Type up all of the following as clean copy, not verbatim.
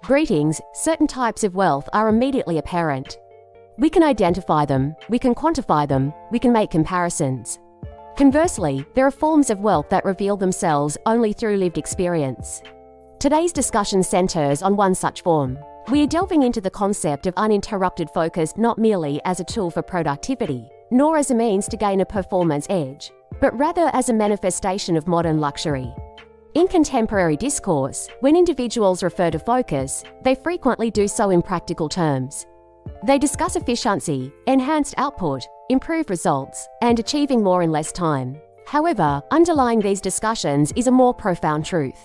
Greetings, certain types of wealth are immediately apparent. We can identify them, we can quantify them, we can make comparisons. Conversely, there are forms of wealth that reveal themselves only through lived experience. Today's discussion centers on one such form. We are delving into the concept of uninterrupted focus not merely as a tool for productivity, nor as a means to gain a performance edge, but rather as a manifestation of modern luxury. In contemporary discourse, when individuals refer to focus, they frequently do so in practical terms. They discuss efficiency, enhanced output, improved results, and achieving more in less time. However, underlying these discussions is a more profound truth.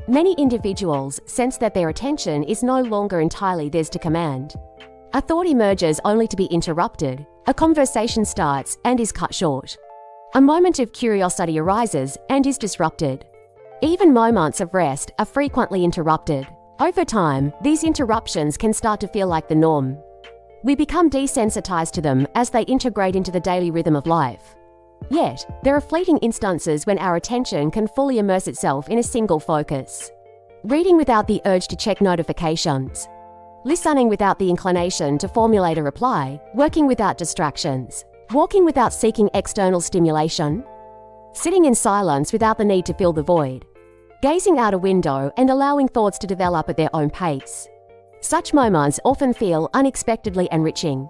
Many individuals sense that their attention is no longer entirely theirs to command. A thought emerges only to be interrupted, a conversation starts and is cut short. A moment of curiosity arises and is disrupted. Even moments of rest are frequently interrupted. Over time, these interruptions can start to feel like the norm. We become desensitized to them as they integrate into the daily rhythm of life. Yet, there are fleeting instances when our attention can fully immerse itself in a single focus. Reading without the urge to check notifications. Listening without the inclination to formulate a reply. Working without distractions. Walking without seeking external stimulation. Sitting in silence without the need to fill the void. Gazing out a window and allowing thoughts to develop at their own pace. Such moments often feel unexpectedly enriching.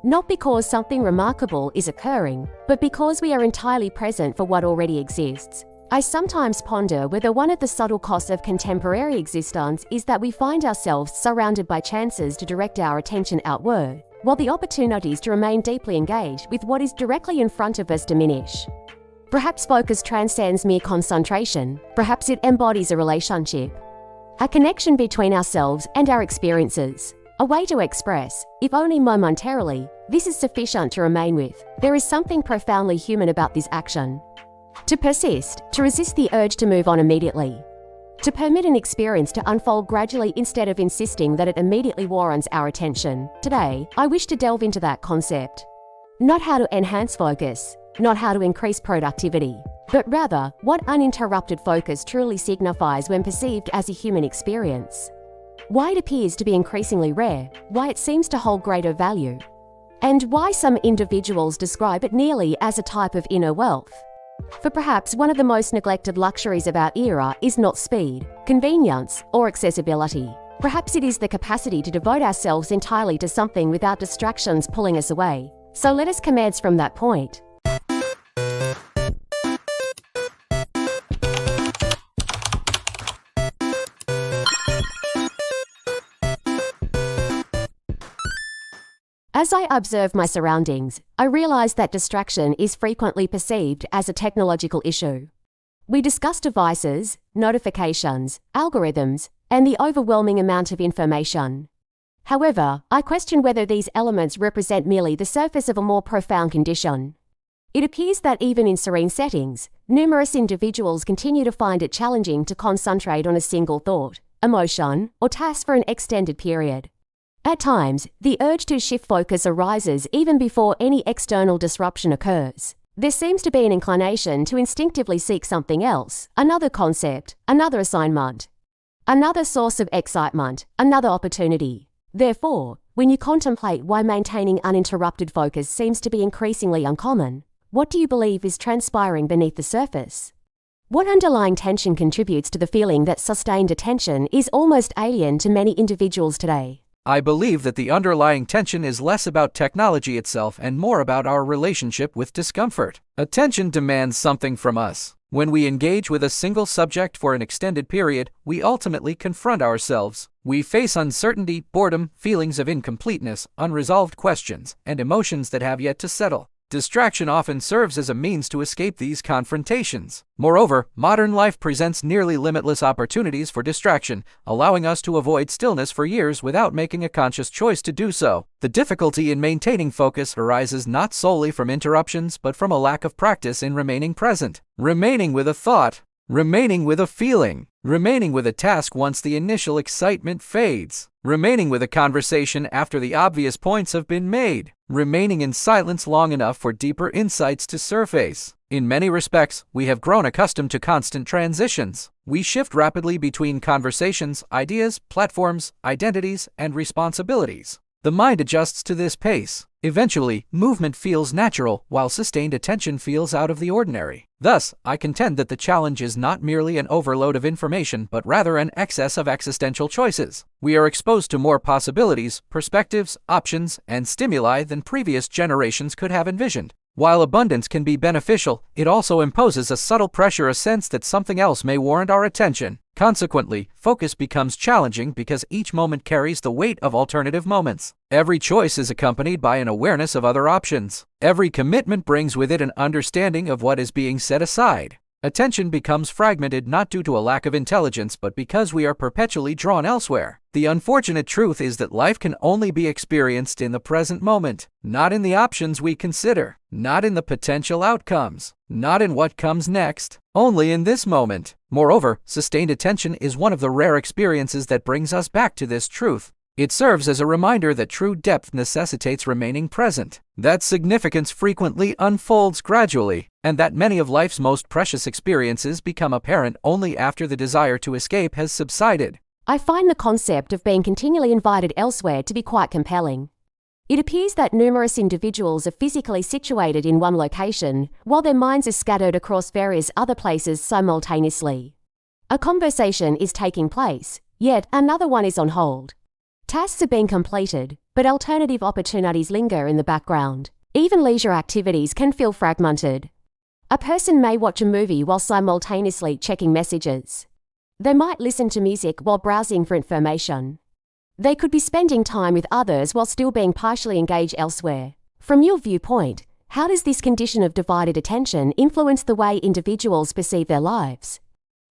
Not because something remarkable is occurring, but because we are entirely present for what already exists. I sometimes ponder whether one of the subtle costs of contemporary existence is that we find ourselves surrounded by chances to direct our attention outward, while the opportunities to remain deeply engaged with what is directly in front of us diminish. Perhaps focus transcends mere concentration. Perhaps it embodies a relationship. A connection between ourselves and our experiences. A way to express, if only momentarily, this is sufficient to remain with. There is something profoundly human about this action. To persist, to resist the urge to move on immediately. To permit an experience to unfold gradually instead of insisting that it immediately warrants our attention. Today, I wish to delve into that concept. Not how to enhance focus, not how to increase productivity, but rather what uninterrupted focus truly signifies when perceived as a human experience. Why it appears to be increasingly rare, why it seems to hold greater value, and why some individuals describe it nearly as a type of inner wealth. For perhaps one of the most neglected luxuries of our era is not speed, convenience, or accessibility. Perhaps it is the capacity to devote ourselves entirely to something without distractions pulling us away. So let us commence from that point. As I observe my surroundings, I realize that distraction is frequently perceived as a technological issue. We discuss devices, notifications, algorithms, and the overwhelming amount of information. However, I question whether these elements represent merely the surface of a more profound condition. It appears that even in serene settings, numerous individuals continue to find it challenging to concentrate on a single thought, emotion, or task for an extended period. At times, the urge to shift focus arises even before any external disruption occurs. There seems to be an inclination to instinctively seek something else, another concept, another assignment, another source of excitement, another opportunity. Therefore, when you contemplate why maintaining uninterrupted focus seems to be increasingly uncommon, what do you believe is transpiring beneath the surface? What underlying tension contributes to the feeling that sustained attention is almost alien to many individuals today? I believe that the underlying tension is less about technology itself and more about our relationship with discomfort. Attention demands something from us. When we engage with a single subject for an extended period, we ultimately confront ourselves. We face uncertainty, boredom, feelings of incompleteness, unresolved questions, and emotions that have yet to settle. Distraction often serves as a means to escape these confrontations. Moreover, modern life presents nearly limitless opportunities for distraction, allowing us to avoid stillness for years without making a conscious choice to do so. The difficulty in maintaining focus arises not solely from interruptions but from a lack of practice in remaining present, remaining with a thought, remaining with a feeling, remaining with a task once the initial excitement fades, remaining with a conversation after the obvious points have been made, remaining in silence long enough for deeper insights to surface. In many respects, we have grown accustomed to constant transitions. We shift rapidly between conversations, ideas, platforms, identities, and responsibilities. The mind adjusts to this pace. Eventually, movement feels natural, while sustained attention feels out of the ordinary. Thus, I contend that the challenge is not merely an overload of information, but rather an excess of existential choices. We are exposed to more possibilities, perspectives, options, and stimuli than previous generations could have envisioned. While abundance can be beneficial, it also imposes a subtle pressure, a sense that something else may warrant our attention. Consequently, focus becomes challenging because each moment carries the weight of alternative moments. Every choice is accompanied by an awareness of other options. Every commitment brings with it an understanding of what is being set aside. Attention becomes fragmented not due to a lack of intelligence, but because we are perpetually drawn elsewhere. The unfortunate truth is that life can only be experienced in the present moment, not in the options we consider, not in the potential outcomes, not in what comes next, only in this moment. Moreover, sustained attention is one of the rare experiences that brings us back to this truth. It serves as a reminder that true depth necessitates remaining present, that significance frequently unfolds gradually, and that many of life's most precious experiences become apparent only after the desire to escape has subsided. I find the concept of being continually invited elsewhere to be quite compelling. It appears that numerous individuals are physically situated in one location, while their minds are scattered across various other places simultaneously. A conversation is taking place, yet another one is on hold. Tasks are being completed, but alternative opportunities linger in the background. Even leisure activities can feel fragmented. A person may watch a movie while simultaneously checking messages. They might listen to music while browsing for information. They could be spending time with others while still being partially engaged elsewhere. From your viewpoint, how does this condition of divided attention influence the way individuals perceive their lives?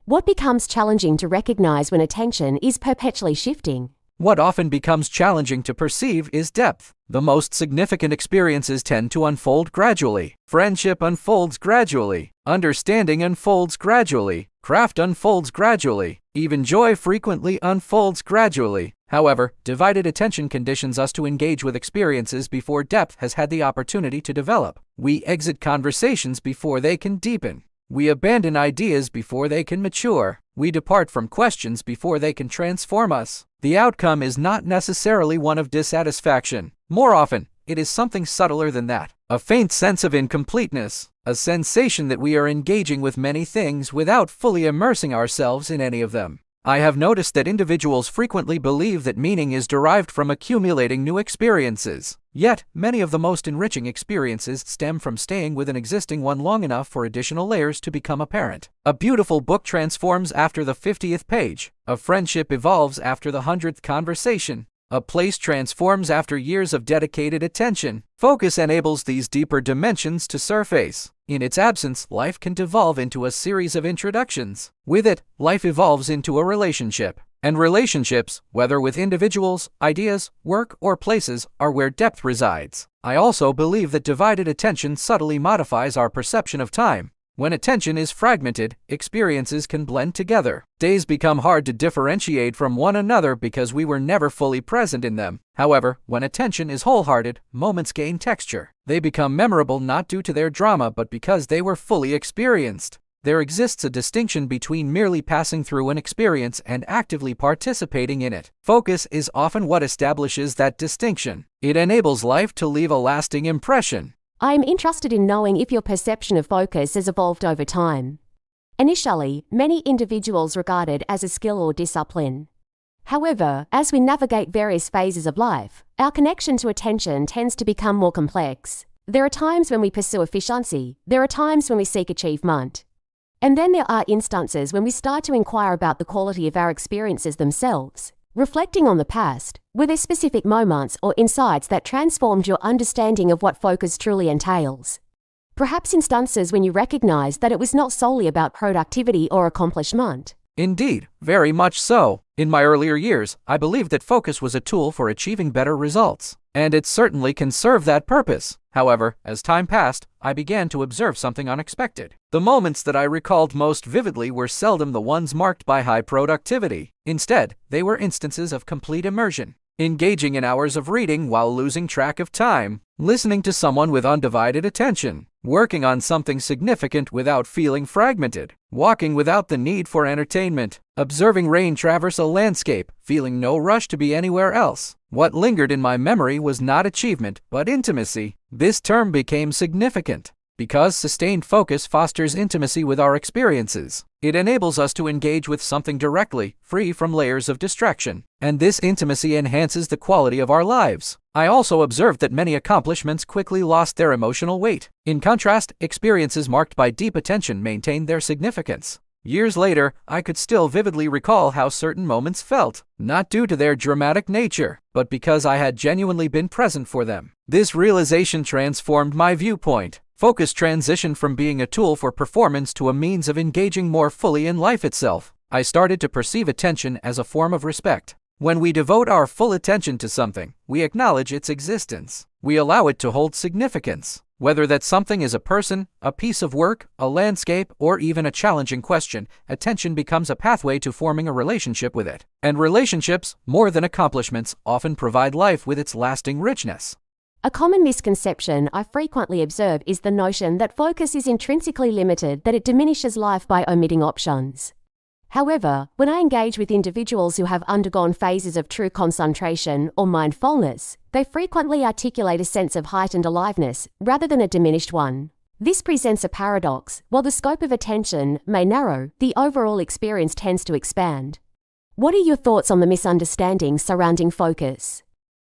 What becomes challenging to recognize when attention is perpetually shifting? What often becomes challenging to perceive is depth. The most significant experiences tend to unfold gradually. Friendship unfolds gradually. Understanding unfolds gradually. Craft unfolds gradually. Even joy frequently unfolds gradually. However, divided attention conditions us to engage with experiences before depth has had the opportunity to develop. We exit conversations before they can deepen. We abandon ideas before they can mature. We depart from questions before they can transform us. The outcome is not necessarily one of dissatisfaction. More often, it is something subtler than that. A faint sense of incompleteness, a sensation that we are engaging with many things without fully immersing ourselves in any of them. I have noticed that individuals frequently believe that meaning is derived from accumulating new experiences. Yet, many of the most enriching experiences stem from staying with an existing one long enough for additional layers to become apparent. A beautiful book transforms after the 50th page. A friendship evolves after the 100th conversation. A place transforms after years of dedicated attention. Focus enables these deeper dimensions to surface. In its absence, life can devolve into a series of introductions. With it, life evolves into a relationship. And relationships, whether with individuals, ideas, work, or places, are where depth resides. I also believe that divided attention subtly modifies our perception of time. When attention is fragmented, experiences can blend together. Days become hard to differentiate from one another because we were never fully present in them. However, when attention is wholehearted, moments gain texture. They become memorable not due to their drama but because they were fully experienced. There exists a distinction between merely passing through an experience and actively participating in it. Focus is often what establishes that distinction. It enables life to leave a lasting impression. I am interested in knowing if your perception of focus has evolved over time. Initially, many individuals regard it as a skill or discipline. However, as we navigate various phases of life, our connection to attention tends to become more complex. There are times when we pursue efficiency, there are times when we seek achievement. And then there are instances when we start to inquire about the quality of our experiences themselves. Reflecting on the past, were there specific moments or insights that transformed your understanding of what focus truly entails? Perhaps instances when you recognized that it was not solely about productivity or accomplishment. Indeed, very much so. In my earlier years, I believed that focus was a tool for achieving better results. And it certainly can serve that purpose. However, as time passed, I began to observe something unexpected. The moments that I recalled most vividly were seldom the ones marked by high productivity. Instead, they were instances of complete immersion. Engaging in hours of reading while losing track of time, listening to someone with undivided attention, working on something significant without feeling fragmented, walking without the need for entertainment, observing rain traverse a landscape, feeling no rush to be anywhere else. What lingered in my memory was not achievement, but intimacy. This term became significant because sustained focus fosters intimacy with our experiences. It enables us to engage with something directly, free from layers of distraction, and this intimacy enhances the quality of our lives. I also observed that many accomplishments quickly lost their emotional weight. In contrast, experiences marked by deep attention maintained their significance. Years later, I could still vividly recall how certain moments felt, not due to their dramatic nature, but because I had genuinely been present for them. This realization transformed my viewpoint. Focus transitioned from being a tool for performance to a means of engaging more fully in life itself. I started to perceive attention as a form of respect. When we devote our full attention to something, we acknowledge its existence. We allow it to hold significance. Whether that something is a person, a piece of work, a landscape, or even a challenging question, attention becomes a pathway to forming a relationship with it. And relationships, more than accomplishments, often provide life with its lasting richness. A common misconception I frequently observe is the notion that focus is intrinsically limited, that it diminishes life by omitting options. However, when I engage with individuals who have undergone phases of true concentration or mindfulness, they frequently articulate a sense of heightened aliveness rather than a diminished one. This presents a paradox. While the scope of attention may narrow, the overall experience tends to expand. What are your thoughts on the misunderstanding surrounding focus?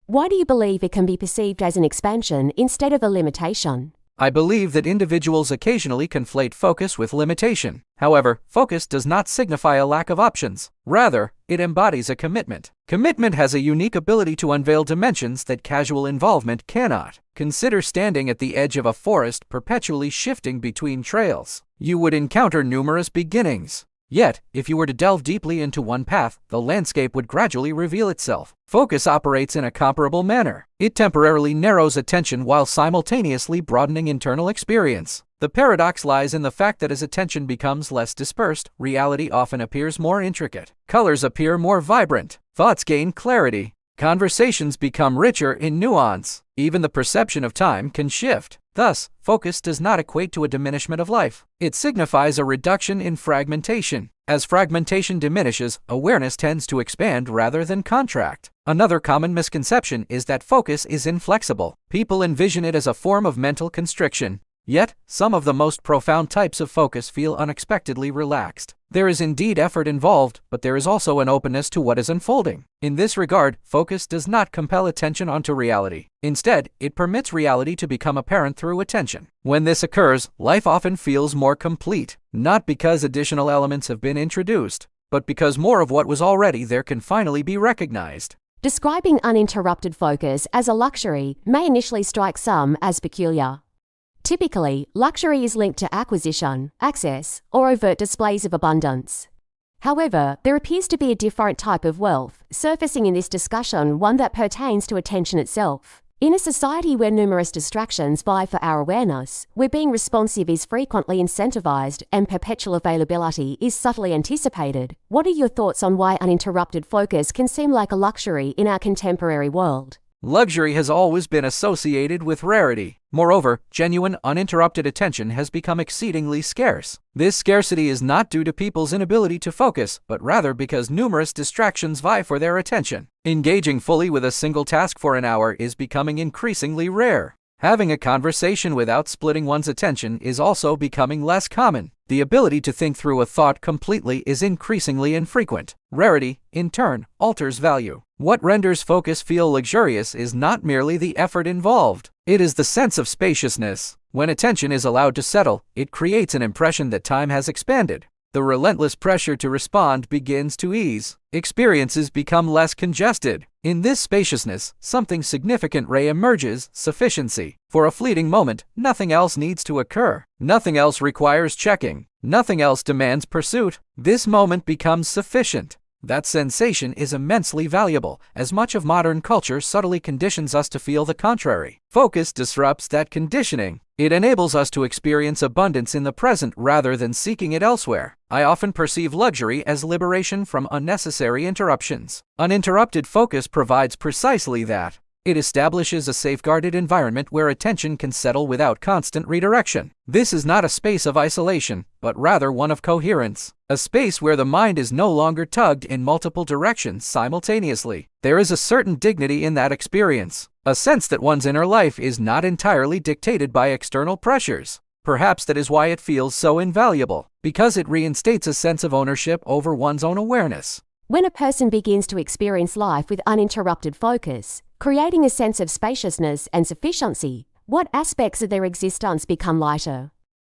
Why do you believe it can be perceived as an expansion instead of a limitation? I believe that individuals occasionally conflate focus with limitation. However, focus does not signify a lack of options. Rather, it embodies a commitment. Commitment has a unique ability to unveil dimensions that casual involvement cannot. Consider standing at the edge of a forest perpetually shifting between trails. You would encounter numerous beginnings. Yet, if you were to delve deeply into one path, the landscape would gradually reveal itself. Focus operates in a comparable manner. It temporarily narrows attention while simultaneously broadening internal experience. The paradox lies in the fact that as attention becomes less dispersed, reality often appears more intricate. Colors appear more vibrant. Thoughts gain clarity. Conversations become richer in nuance. Even the perception of time can shift. Thus, focus does not equate to a diminishment of life. It signifies a reduction in fragmentation. As fragmentation diminishes, awareness tends to expand rather than contract. Another common misconception is that focus is inflexible. People envision it as a form of mental constriction. Yet, some of the most profound types of focus feel unexpectedly relaxed. There is indeed effort involved, but there is also an openness to what is unfolding. In this regard, focus does not compel attention onto reality. Instead, it permits reality to become apparent through attention. When this occurs, life often feels more complete, not because additional elements have been introduced, but because more of what was already there can finally be recognized. Describing uninterrupted focus as a luxury may initially strike some as peculiar. Typically, luxury is linked to acquisition, access, or overt displays of abundance. However, there appears to be a different type of wealth, surfacing in this discussion, one that pertains to attention itself. In a society where numerous distractions vie for our awareness, where being responsive is frequently incentivized and perpetual availability is subtly anticipated, what are your thoughts on why uninterrupted focus can seem like a luxury in our contemporary world? Luxury has always been associated with rarity. Moreover, genuine, uninterrupted attention has become exceedingly scarce. This scarcity is not due to people's inability to focus, but rather because numerous distractions vie for their attention. Engaging fully with a single task for an hour is becoming increasingly rare. Having a conversation without splitting one's attention is also becoming less common. The ability to think through a thought completely is increasingly infrequent. Rarity, in turn, alters value. What renders focus feel luxurious is not merely the effort involved. It is the sense of spaciousness. When attention is allowed to settle, it creates an impression that time has expanded. The relentless pressure to respond begins to ease. Experiences become less congested. In this spaciousness, something significant re-emerges: sufficiency. For a fleeting moment, nothing else needs to occur. Nothing else requires checking. Nothing else demands pursuit. This moment becomes sufficient. That sensation is immensely valuable, as much of modern culture subtly conditions us to feel the contrary. Focus disrupts that conditioning. It enables us to experience abundance in the present rather than seeking it elsewhere. I often perceive luxury as liberation from unnecessary interruptions. Uninterrupted focus provides precisely that. It establishes a safeguarded environment where attention can settle without constant redirection. This is not a space of isolation, but rather one of coherence. A space where the mind is no longer tugged in multiple directions simultaneously. There is a certain dignity in that experience, a sense that one's inner life is not entirely dictated by external pressures. Perhaps that is why it feels so invaluable, because it reinstates a sense of ownership over one's own awareness. When a person begins to experience life with uninterrupted focus, creating a sense of spaciousness and sufficiency, what aspects of their existence become lighter?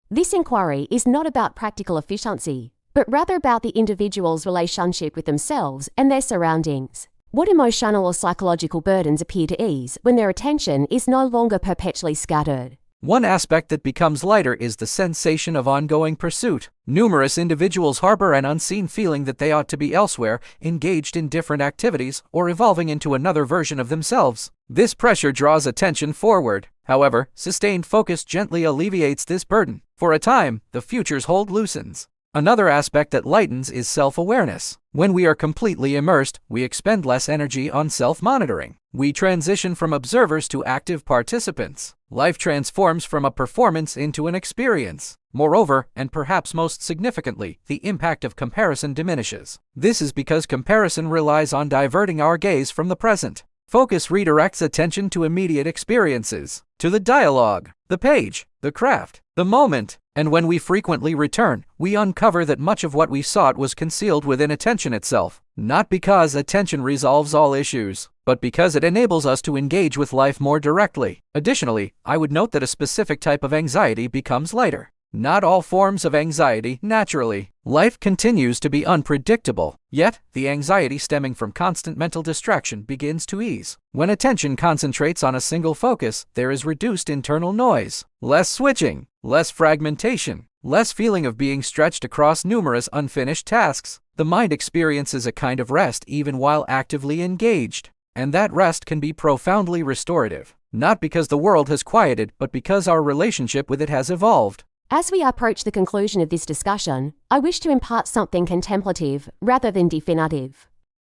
This inquiry is not about practical efficiency, but rather about the individual's relationship with themselves and their surroundings. What emotional or psychological burdens appear to ease when their attention is no longer perpetually scattered? One aspect that becomes lighter is the sensation of ongoing pursuit. Numerous individuals harbor an unseen feeling that they ought to be elsewhere, engaged in different activities, or evolving into another version of themselves. This pressure draws attention forward. However, sustained focus gently alleviates this burden. For a time, the future's hold loosens. Another aspect that lightens is self-awareness. When we are completely immersed, we expend less energy on self-monitoring. We transition from observers to active participants. Life transforms from a performance into an experience. Moreover, and perhaps most significantly, the impact of comparison diminishes. This is because comparison relies on diverting our gaze from the present. Focus redirects attention to immediate experiences, to the dialogue, the page, the craft, the moment. And when we frequently return, we uncover that much of what we sought was concealed within attention itself. Not because attention resolves all issues, but because it enables us to engage with life more directly. Additionally, I would note that a specific type of anxiety becomes lighter. Not all forms of anxiety, naturally. Life continues to be unpredictable, yet the anxiety stemming from constant mental distraction begins to ease. When attention concentrates on a single focus, there is reduced internal noise, less switching, less fragmentation, less feeling of being stretched across numerous unfinished tasks. The mind experiences a kind of rest even while actively engaged, and that rest can be profoundly restorative, not because the world has quieted, but because our relationship with it has evolved. As we approach the conclusion of this discussion, I wish to impart something contemplative rather than definitive.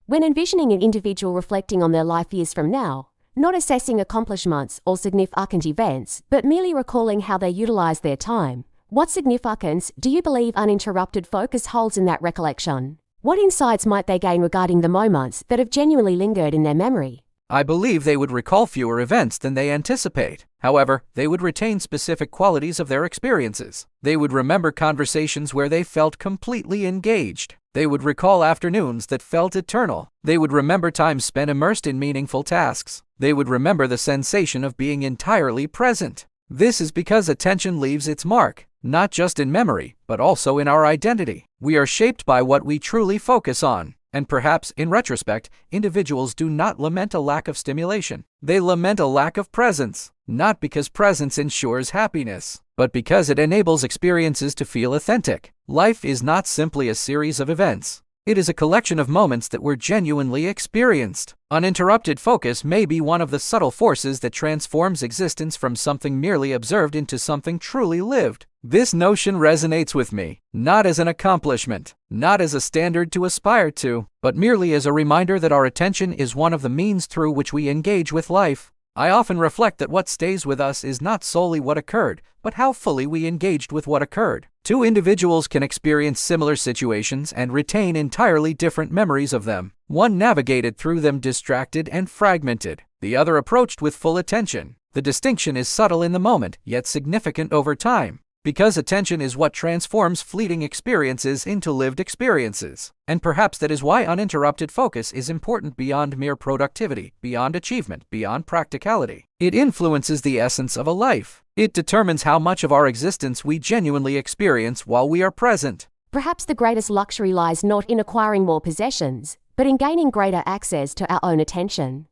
When envisioning an individual reflecting on their life years from now, not assessing accomplishments or significant events, but merely recalling how they utilized their time, what significance do you believe uninterrupted focus holds in that recollection? What insights might they gain regarding the moments that have genuinely lingered in their memory? I believe they would recall fewer events than they anticipate. However, they would retain specific qualities of their experiences. They would remember conversations where they felt completely engaged. They would recall afternoons that felt eternal. They would remember times spent immersed in meaningful tasks. They would remember the sensation of being entirely present. This is because attention leaves its mark, not just in memory, but also in our identity. We are shaped by what we truly focus on. And perhaps, in retrospect, individuals do not lament a lack of stimulation. They lament a lack of presence, not because presence ensures happiness, but because it enables experiences to feel authentic. Life is not simply a series of events. It is a collection of moments that were genuinely experienced. Uninterrupted focus may be one of the subtle forces that transforms existence from something merely observed into something truly lived. This notion resonates with me, not as an accomplishment, not as a standard to aspire to, but merely as a reminder that our attention is one of the means through which we engage with life. I often reflect that what stays with us is not solely what occurred, but how fully we engaged with what occurred. Two individuals can experience similar situations and retain entirely different memories of them. One navigated through them distracted and fragmented, the other approached with full attention. The distinction is subtle in the moment, yet significant over time. Because attention is what transforms fleeting experiences into lived experiences. And perhaps that is why uninterrupted focus is important beyond mere productivity, beyond achievement, beyond practicality. It influences the essence of a life. It determines how much of our existence we genuinely experience while we are present. Perhaps the greatest luxury lies not in acquiring more possessions, but in gaining greater access to our own attention.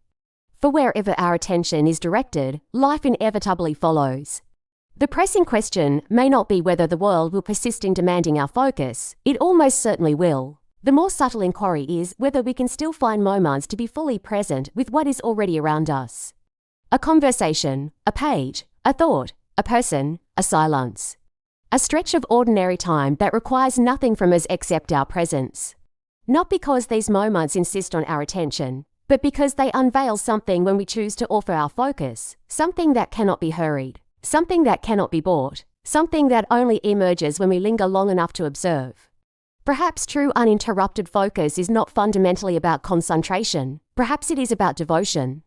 For wherever our attention is directed, life inevitably follows. The pressing question may not be whether the world will persist in demanding our focus. It almost certainly will. The more subtle inquiry is whether we can still find moments to be fully present with what is already around us. A conversation, a page, a thought, a person, a silence. A stretch of ordinary time that requires nothing from us except our presence. Not because these moments insist on our attention, but because they unveil something when we choose to offer our focus, something that cannot be hurried, something that cannot be bought, something that only emerges when we linger long enough to observe. Perhaps true uninterrupted focus is not fundamentally about concentration, perhaps it is about devotion.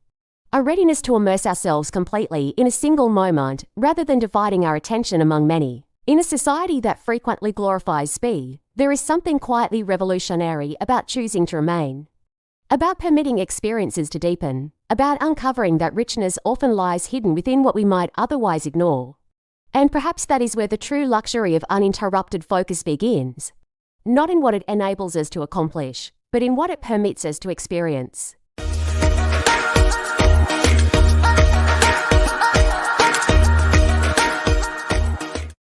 A readiness to immerse ourselves completely in a single moment rather than dividing our attention among many. In a society that frequently glorifies speed, there is something quietly revolutionary about choosing to remain. About permitting experiences to deepen, about uncovering that richness often lies hidden within what we might otherwise ignore. And perhaps that is where the true luxury of uninterrupted focus begins. Not in what it enables us to accomplish, but in what it permits us to experience.